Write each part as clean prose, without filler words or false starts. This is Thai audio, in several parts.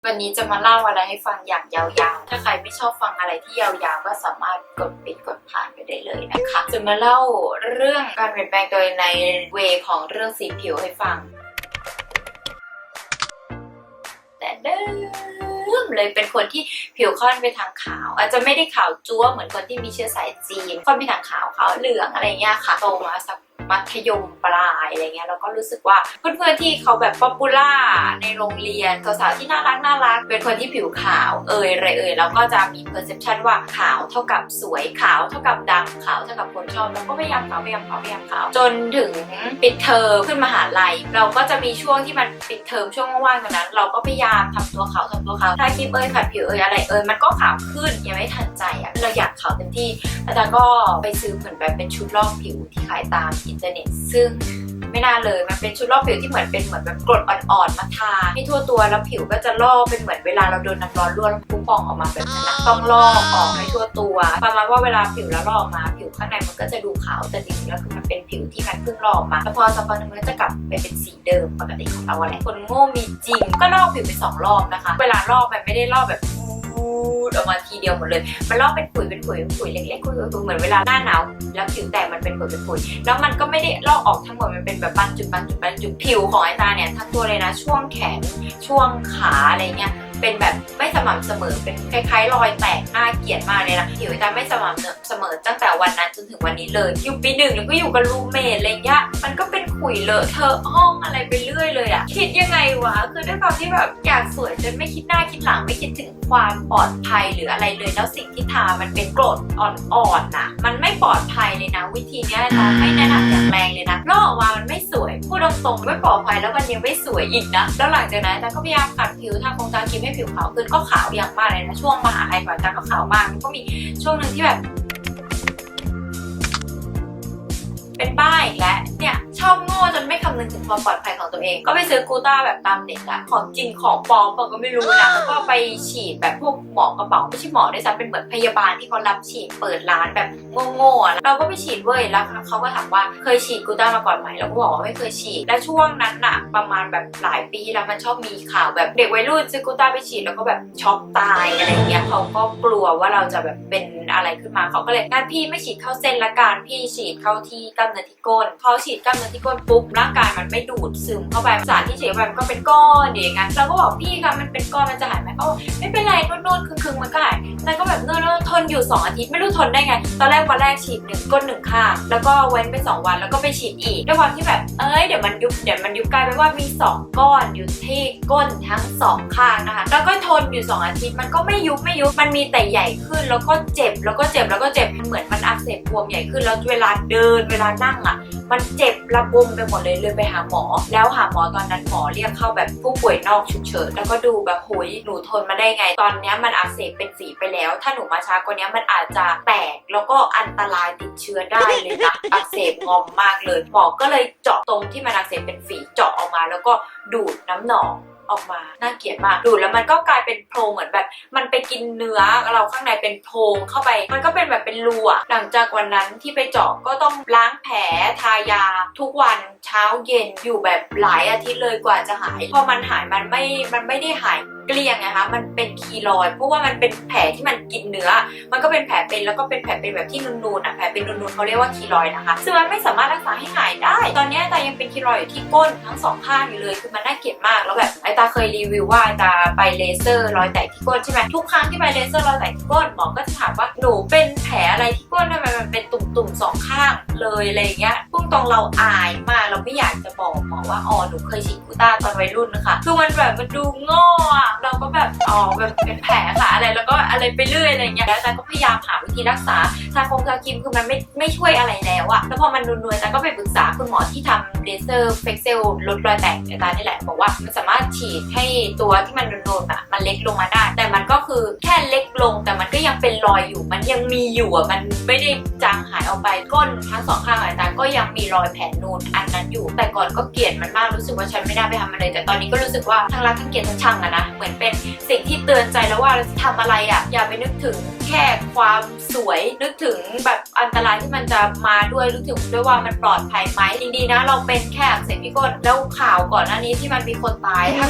วันนี้จะมาเล่าอะไรให้ฟังอย่างยาวๆ ถ้าใครไม่ชอบฟังอะไรที่ยาวๆ ก็สามารถกดปิดกดผ่านไปได้เลยนะคะ จะมาเล่าเรื่องการเปลี่ยนแปลงโดยในเวของเรื่องสีผิวให้ฟัง แต่เดิมเลยเป็นคนที่ผิวค่อนไปทางขาว อาจจะไม่ได้ขาวจั๊วเหมือนคนที่มีเชื้อสายจีนค่อนไปทางขาวเหลืองอะไรเงี้ยค่ะโตมาสักมัธยมปลายอะไรเงี้ยแล้วก็รู้สึกว่าเพื่อนๆที่เขาแบบป๊อปปูล่าในโรงเรียนสาวๆที่น่ารักเป็นคนที่ผิวขาวอะไรแล้วก็จะมีเพอร์เซพชันว่าขาวเท่ากับสวยขาวเท่ากับดังขาวเท่ากับคนชอบแล้วก็พยายามขาวจนถึงปิดเทอมขึ้นมหาลัยเราก็จะมีช่วงที่มันปิดเทอมช่วงว่างๆตรงนั้นเราก็พยายามทำตัวขาวทาครีมขัดผิวอะไรมันก็ขาวขึ้นยังไม่ทันใจเราอยากขาวเต็มที่อาจารย์ก็ไปซื้อเหมือนแบบเป็นชุดลอกผิวที่ขายตามอินเทอร์เน็ตซึ่งไม่น่าเลยมันเป็นชุดลอกผิวที่เหมือนแบบกรดอ่อนๆมาทาให้ทั่วตัวแล้วผิวก็จะลอกเป็นเหมือนเวลาเราโดนน้ำร้อนลวกแล้วฟุ้งฟองออกมาแบบนั้นนะต้องลอกออกให้ทั่วตัวประมาณว่าเวลาผิวแล้วลอกออกมาผิวข้างในมันก็จะดูขาวแต่จริงๆแล้วคือมันเป็นผิวที่มันเพิ่งลอกออกมาแล้วพอสักพักนึงมันก็จะกลับไปเป็นสีเดิมปกติของเราอะไรคนโง่มีจริงก็ลอกผิวไป2 รอบนะคะเวลาลอกมันไม่ได้ลอกแบบออกมาทีเดียวหมดเลยมันลอกเป็นขุยเล็กๆเหมือนเวลาหน้าหนาวแล้วผิวแตกมันเป็นขุยแล้วมันก็ไม่ได้ลอกออกทั้งหมดมันเป็นแบบบางจุดผิวของไอตาเนี่ยทั้งตัวเลยนะช่วงแขนช่วงขาอะไรเงี้ยเป็นแบบไม่สม่ำเสมอเป็นคล้ายๆรอยแตกน่าเกลียดมากเลยนะผิวไอตาไม่สม่ำเสมอตั้งแต่วันนั้นจนถึงวันนี้เลยอยู่ปี 1แล้วก็อยู่กับรูมเมทอะไรเงี้ยมันก็เป็นขุยเลอะเทอะห้องอะไรไปเรื่อยเลยอะคิดยังไงวะคือด้วยความที่แบบอยากสวยจนไม่คิดหน้าคิดหลังไม่คิดถึงความปลอดภัยหรืออะไรเลยแล้วสิ่งที่ทามันเป็นกรดอ่อนๆน่ะมันไม่ปลอดภัยเลยนะวิธีนี้เราไม่แนะนำอย่างแรงเลยนะลอกออกมามันไม่สวยพูดตรงๆไม่ปลอดภัยแล้วมันยังไม่สวยอีกนะแล้วหลังจากนั้นแต่ก็พยายามขัดผิวทาครีมให้ผิวขาวขึ้นก็ขาวอย่างมากเลยนะช่วงมหาลัยก่อนแต่ก็ขาวมากก็มีช่วงหนึ่งที่แบบเป็นป้ายอีกแล้วเนี่ยชอบโง่จนไม่คำนึงถึงความปลอดภัยของตัวเองก็ไปซื้อกูต้าแบบตามเน็ตอะของจริงของปลอมก็ไม่รู้นะแล้วก็ไปฉีดแบบพวกหมอกระเป๋าไม่ใช่หมอด้วยซ้ำเป็นเหมือนพยาบาลที่เขารับฉีดเปิดร้านแบบโง่ๆเราก็ไปฉีดเว้ยแล้วเขาก็ถามว่าเคยฉีดกูต้ามาก่อนไหมเราก็บอกว่าไม่เคยฉีดและช่วงนั้นอะประมาณแบบหลายปีแล้วมันชอบมีข่าวแบบเด็กวัยรุ่นซื้อกูต้าไปฉีดแล้วก็แบบช็อกตายอะไรเงี้ยเขาก็กลัวว่าเราจะแบบเป็นอะไรขึ้นมาเขาก็เลยงั้นพี่ไม่ฉีดเข้าเส้นละกันพี่ฉีดเข้าที่กล้ามเนื้อที่ก้นพอฉีดกล้ามเนื้อที่ก้นปุ๊บร่างกายมันไม่ดูดซึมเข้าไปสารที่ฉีดไปมันก็เป็นก้อนอย่างงั้นเราก็บอกพี่คะมันเป็นก้อนมันจะหายไหมเขาไม่เป็นไรนวดคึงมันก็หายแต่ก็แบบนวดทนอยู่2 อาทิตย์ไม่รู้ทนได้ไงตอนแรกฉีด1 ก้น 1 ข้างแล้วก็เว้นไป2 วันแล้วก็ไปฉีดอีกด้วยความที่แบบเดี๋ยวมันยุบกลายเป็นว่ามี2 ก้อนอยู่ที่ก้นทั้ง2 ข้างนะคะแล้วก็ทนอยู่2 อาทิตย์มันก็ไม่ยุบมันมีแต่ใหญ่ขึ้นแล้วก็เจ็บมันเหมือนมันอักเสบบวมใหญ่ขึ้นแล้วเวลาเดินเวลานั่งอ่ะมันเจ็บระบมไปหมดเลยไปหาหมอแล้วหาหมอตอนนั้นหมอเรียกเข้าแบบผู้ป่วยนอกฉุกเฉินแล้วก็ดูแบบโหยหนูทนมาได้ไงตอนนี้มันอักเสบเป็นฝีไปแล้วถ้าหนูมาช้ากว่านี้มันอาจจะแตกแล้วก็อันตรายติดเชื้อได้เลยนะอักเสบงอมมากเลยหมอก็เลยเจาะตรงที่มันอักเสบเป็นฝีเจาะออกมาแล้วก็ดูดน้ำหนองออกมาน่าเกลียดมากดูดแล้วมันก็กลายเป็นโพรงเหมือนแบบมันไปกินเนื้อเราข้างในเป็นโพรงเข้าไปมันก็เป็นแบบเป็นรูอะหลังจากวันนั้นที่ไปเจาะก็ต้องล้างแผลทายาทุกวันเช้าเย็นอยู่แบบหลายอาทิตย์เลยกว่าจะหายพอมันหายมันไม่ได้หายเกลี้ยงนะคะมันเป็นคีลอยด์เพราะว่ามันเป็นแผลที่มันกินเนื้อมันก็เป็นแผลเป็นแล้วก็เป็นแผลเป็นแบบที่นูนๆอ่ะแผลเป็นนูนๆเขาเรียกว่าคีลอยด์นะคะซึ่งมันไม่สามารถรักษาให้หายได้ตอนนี้ตายังเป็นคีลอยด์อยู่ที่ก้นทั้ง2 ข้างอยู่เลยคือมันน่าเกลียดมากแล้วแบบไอตาเคยรีวิวว่าไอตาไปเลเซอร์รอยแตกที่ก้นใช่ไหมทุกครั้งที่ไปเลเซอร์รอยแตกที่ก้นหมอก็จะถามว่าหนูเป็นแผลอะไรที่ก้นทำไมมันเป็นตุ่มๆ2 ข้างเลยอะไรเงี้ยพุ่งตรงเราอายมากเราไม่อยากจะบอกหมอว่าหนูเคยฉีดกูต้าตอนวัยรุ่นนะคะคือมันแบบมันดูโง่อะเราก็แบบแบบเป็นแผลค่ะอะไรแล้วก็อะไรไปเรื่อยอะไรเงี้ยแล้วแต่ก็พยายามหาวิธีรักษาทาครีมคือมันไม่ช่วยอะไรแล้วอะแล้วพอมันนวลๆแต่ก็ไปปรึกษาคุณหมอที่ทำเลเซอร์เฟกเซลลดรอยแตกในตานี่แหละบอกว่ามันสามารถฉีดให้ตัวที่มันนวลๆอะมันเล็กลงมาได้แต่มันก็คือแค่เล็กลงแต่มันก็ยังเป็นรอยอยู่มันยังมีอยู่อะมันไม่ได้จางหายออกไปก้นทั้ง2 ข้างของตาก็ยังมีรอยแผลนูนอันนั้นอยู่แต่ก่อนก็เกลียดมันมากรู้สึกว่าฉันไม่น่าไปทำมันเลยแต่ตอนนี้ก็รู้สึกว่าทั้งรักทั้งเกลียดทั้งชังอะนะเหมือนเป็นสิ่งที่ ตือนใจแล้วว่าเราจะทำอะไรอ่ะอย่าไปนึกถึงแค่ความสวยนึกถึงแบบอันตรายที่มันจะมาด้วยนึกถึงด้วยว่ามันปลอดภัยไหมจริงๆนะเราเป็นแค่อักเสบที่ก้นแล้วข่าวก่อนหน้านี้ที่มันมีคนตายถ้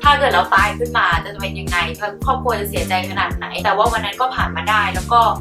าเกิดเราตายขึ้นมาจะเป็นยังไงครอบครัวจะเสียใจขนาดไหนแต่ว่าวันนั้นก็ผ่านมาได้แล้วก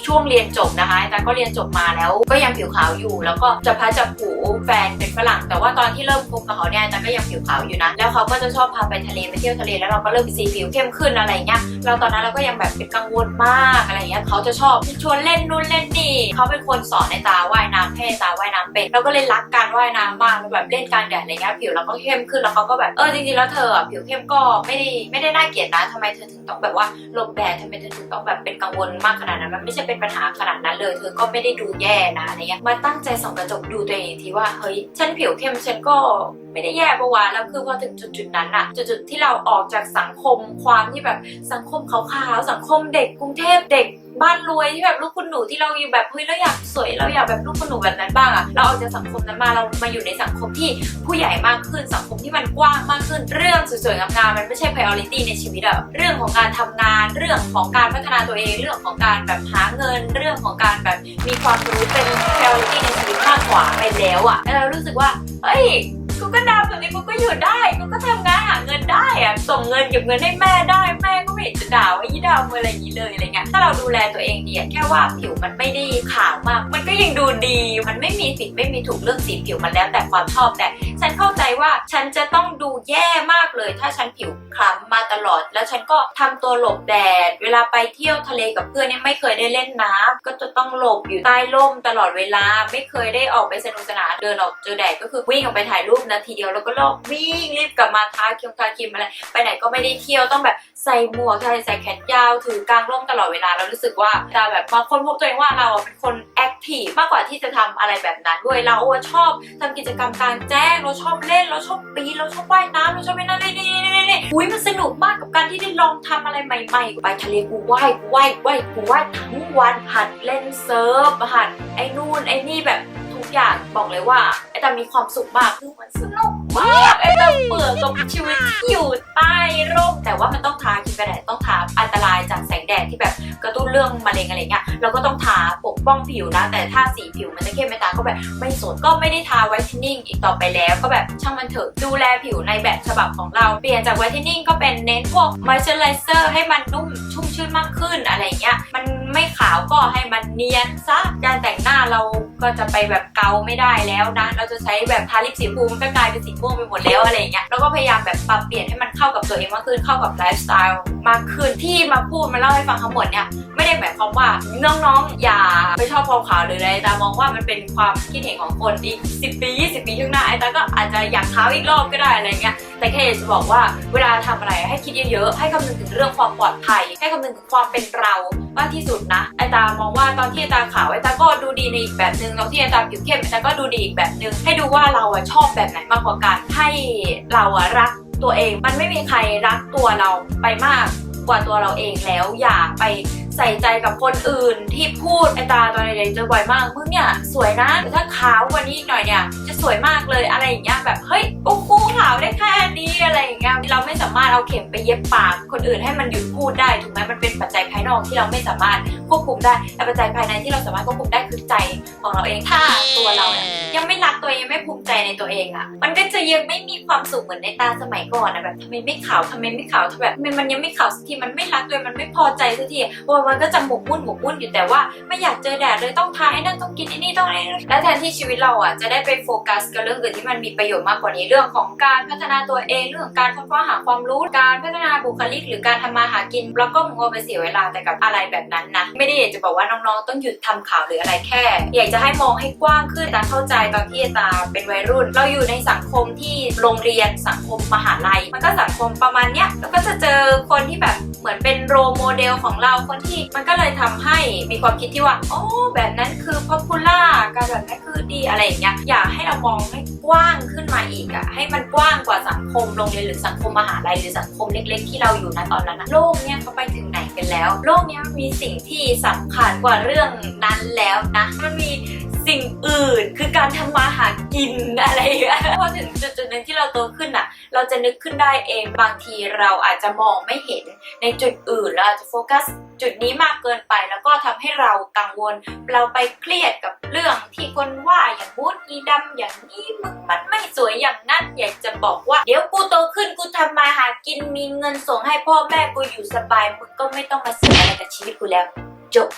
็ช่วงเรียนจบนะคะแต่ก็เรียนจบมาแล้วก็ยังผิวขาวอยู่แล้วก็จะพัดจับผูแฟนเป็นฝรั่งแต่ว่าตอนที่เริ่มคบกับเขาเนี่ยแต่ก็ยังผิวขาวอยู่นะแล้วเขาก็จะชอบพาไปทะเลไปเที่ยวทะเลแล้วเราก็เริ่มสีผิวเข้มขึ้นอะไรเงี้ยเราตอนนั้นเราก็ยังแบบเป็นกังวลมากอะไรเงี้ยเขาจะชอบชวนเล่นนู่นเล่นนี่เขาเป็นคนสอนในตาว่ายน้ำให้ตาว่ายน้ำเป็นเราก็เลยรักการว่ายน้ำมากแบบเล่นกลางแดดอะไรเงี้ยผิวเราก็เข้มขึ้นแล้วเขาก็แบบจริงๆแล้วเธอผิวเข้มก็ไม่ได้น่าเกลียดนะทำไมเธอถึงต้องแบบว่าหลบแดดทำไมเธอถึงต้องแบบเป็นกังวลมากขนาดนั้นมันไม่ใช่เป็นปัญหาขนาดนั้นเลยเธอก็ไม่ได้ดูแย่นะอะไรเงี้ยมาตั้งใจส่องกระจกดูตัวเองทีว่าเฮ้ยฉันผิวเข้มฉันก็ไม่ได้แย่ปะวะแล้วคือพอถึงจุดนั้นอะจุดที่เราออกจากสังคมความที่แบบสังคมขาวๆสังคมเด็กกรุงเทพเด็กบ้านรวยที่แบบลูกคุณหนูที่เราอยู่แบบเฮ้ยเราอยากสวยเราอยากแบบลูกคุณหนูแบบนั้นบ้างอะเราออกจากสังคมนั้นมาเรามาอยู่ในสังคมที่ผู้ใหญ่มากขึ้นสังคมที่มันกว้างมากขึ้นเรื่องสวยๆงามๆมันไม่ใช่ priority ในชีวิตอะเรื่องของการทำงานเรื่องของการพัฒนาตัวเองเรื่องของการแบบหาเงินเรื่องของการแบบมีความรู้เป็น priority ในชีวิตมากกว่าไปแล้วอะแล้วเรารู้สึกว่าเฮ้ยกูก็ดำแบบนี้กูก็อยู่ได้กูก็ทำงานหาเงินได้อะส่งเงินเก็บเงินให้แม่ได้แม่ก็ไม่เห็นจะด่าว่ายี่ดำอะไรอย่างนี้เลยอะไรเงี้ยถ้าเราดูแลตัวเองดีแค่ว่าผิวมันไม่ได้ขาวมากมันก็ยังดูดีมันไม่มีผิดไม่มีถูกเรื่องสีผิวมันแล้วแต่ความชอบแต่ฉันเข้าใจว่าฉันจะต้องดูแย่มากเลยถ้าฉันผิวคล้ำมาตลอดแล้วฉันก็ทำตัวหลบแดดเวลาไปเที่ยวทะเลกับเพื่อนเนี่ยไม่เคยได้เล่นน้ำก็จะต้องหลบอยู่ใต้ร่มตลอดเวลาไม่เคยได้ออกไปสนุกสนานเดินออกเจอแดดก็คือวิ่งออกไปถ่ายรูปนาทีเดียวแล้วก็ลอกวิ่งรีบกลับมาทาครีมอะไรไปไหนก็ไม่ได้เที่ยวต้องแบบใส่หมวกใส่แขนยาวถือกางร่มตลอดเวลาแล้วรู้สึกว่าแต่แบบบางคนพบตัวเองว่าเราเป็นคนแอคทีฟมากกว่าที่จะทำอะไรแบบนั้นด้วยเราชอบทำกิจกรรมกลางแจ้งเราชอบเล่นเราชอบปีนเราชอบว่ายน้ำเราชอบไปนั่นนี่อุ้ยมันสนุกมากกับการที่ได้ลองทำอะไรใหม่ๆไปทะเลกูว่ายทั้งวันหัดเล่นเซิร์ฟหัดไอ้นู่นไอ้นี่แบบทุกอย่างบอกเลยว่าไอ้ตามีความสุขมากคือมันสนุกมากไอ้ตาเบื่อกับชีวิตที่อยู่ใต้ร่มแต่ว่ามันต้องทาครีมกันแดดต้องทาอันตรายจากแสงแดดที่แบบกระตุ้นเรื่องมะเร็งอะไรเงี้ยเราก็ต้องทาปกป้องผิวนะแต่ถ้าสีผิวมันจะเข้มไม่ตาก็แบบไม่สนก็ไม่ได้ทาไวท์เทนนิ่งอีกต่อไปแล้วก็แบบช่างมันเถอะดูแลผิวในแบบฉบับของเราเปลี่ยนจากไวท์เทนนิ่งก็เป็นเน้นพวกมอยเจอไรเซอร์ให้มันนุ่มชุ่มชื่นมากขึ้นอะไรเงี้ยมันไม่ขาวก็ให้มันเนียนซะการแต่งหน้าเราก็จะไปแบบเกาไม่ได้แล้วนะเราจะใช้แบบทาลิปสีฟูมันก็กลายเป็นสีม่วงไปหมดแล้วอะไรเงี้ยแล้วก็พยายามแบบปรับเปลี่ยนให้มันเข้ากับตัวเองมากขึ้นเข้ากับไลฟ์สไตล์มากขึ้นที่มาพูดมาเล่าให้ฟังทั้งหมดเนี่ยไม่ได้หมายความว่าน้องๆอย่าไปชอบความขาวหรืออะไรแต่มองว่ามันเป็นความคิดเห็นของคนอีก10 ปี20 ปีข้างหน้าไอ้ตาก็อาจจะอยากขาวอีกรอบก็ได้อะไรเงี้ยแต่แค่จะบอกว่าเวลาทำอะไรให้คิดเยอะๆให้คำนึงถึงเรื่องความปลอดภัยให้คำนึงถึงความเป็นเรามากที่สุดนะไอ้ตามองว่าตอนที่ไอ้ตาขาวไอ้ตาก็ดูดีในอีกแบบนึงตอนที่ไอ้ตาผิวเข้มไอ้ตาก็ดูดีอีกแบบนึงให้ดูว่าเราชอบแบบไหนมากกว่ากันให้เรารักตัวเองมันไม่มีใครรักตัวเราไปมากกว่าตัวเราเองแล้วอย่าไปใส่ใจกับคนอื่นที่พูดไอ้ตาตอนเด็กๆจะบ่อยมากมึงเนี่ยสวยนะแต่ถ้าขาวกว่านี้อีกหน่อยเนี่ยจะสวยมากเลยอะไรอย่างเงี้ยแบบเฮ้ยกูขาวได้แค่นี้อะไรอย่างเงี้ยเราไม่สามารถเอาเข็มไปเย็บปากคนอื่นให้มันหยุดพูดได้ถูกไหมมันเป็นปัจจัยภายนอกที่เราไม่สามารถควบคุมได้แต่ปัจจัยภายในที่เราสามารถควบคุมได้คือใจของเราเองถ้าตัวเราเนี่ยยังไม่รักตัวเองไม่ภูมิใจในตัวเองอ่ะมันก็จะยังไม่มีความสุขเหมือนในตาสมัยก่อนนะแบบทำไมไม่ขาวทำไมไม่ขาวแบบมันยังไม่ขาวสักทีมันไม่รักตัวเองมันไม่พอใจสักทีมันก็จะหมกมุ่นอยู่แต่ว่าไม่อยากเจอแดดเลยต้องทาไอ้นั่นต้องกินไอ้นี่ต้องอะไรแล้วแทนที่ชีวิตเราจะได้ไปโฟกัสกับเรื่องอื่นที่มันมีประโยชน์มากกว่านี้เรื่องของการพัฒนาตัวเองเรื่องของการค้นคว้าหาความรู้การพัฒนาบุคลิกหรือการทำมาหากินแล้วก็มัวไปเสียเวลาแต่กับอะไรแบบนั้นนะไม่ได้อยากจะบอกว่าน้องๆต้องหยุดทำข่าวหรืออะไรแค่อยากจะให้มองให้กว้างขึ้นตาเข้าใจตอนที่ตาเป็นวัยรุ่นเราอยู่ในสังคมที่โรงเรียนสังคมมหาลัยมันก็สังคมประมาณเนี้ยแล้วก็จะเจอคนที่แบบเหมือนเป็นโรโมเดลของเราคนที่มันก็เลยทำให้มีความคิดที่ว่าโอ้แบบนั้นคือป๊อปปูล่าการแบบนั้นคือดีอะไรอย่างเงี้ยอยากให้เรามองให้กว้างขึ้นมาอีกให้มันกว้างกว่าสังคมโรงเรียนหรือสังคมมหาลัยหรือสังคมเล็กๆที่เราอยู่นะตอนนั้นโลกเนี้ยเขาไปถึงไหนกันแล้วโลกเนี้ยมีสิ่งที่สำคัญกว่าเรื่องนั้นแล้วนะมันมีสิ่งอื่นคือการทำมาหากินอะไรพอถึงจุดๆนึงที่เราโตขึ้น เราจะนึกขึ้นได้เองบางทีเราอาจจะมองไม่เห็นในจุดอื่นเราอาจจะโฟกัสจุดนี้มากเกินไปแล้วก็ทำให้เรากังวลเราไปเครียดกับเรื่องที่คนว่าอย่างมูดอีดำอย่างนี้มึงมันไม่สวยอย่างนั้นอยากจะบอกว่าเดี๋ยวกูโตขึ้นกูทำมาหากินมีเงินส่งให้พ่อแม่กูอยู่สบายมึงก็ไม่ต้องมาเสียอะไรกับชีวิตกูแล้วจบ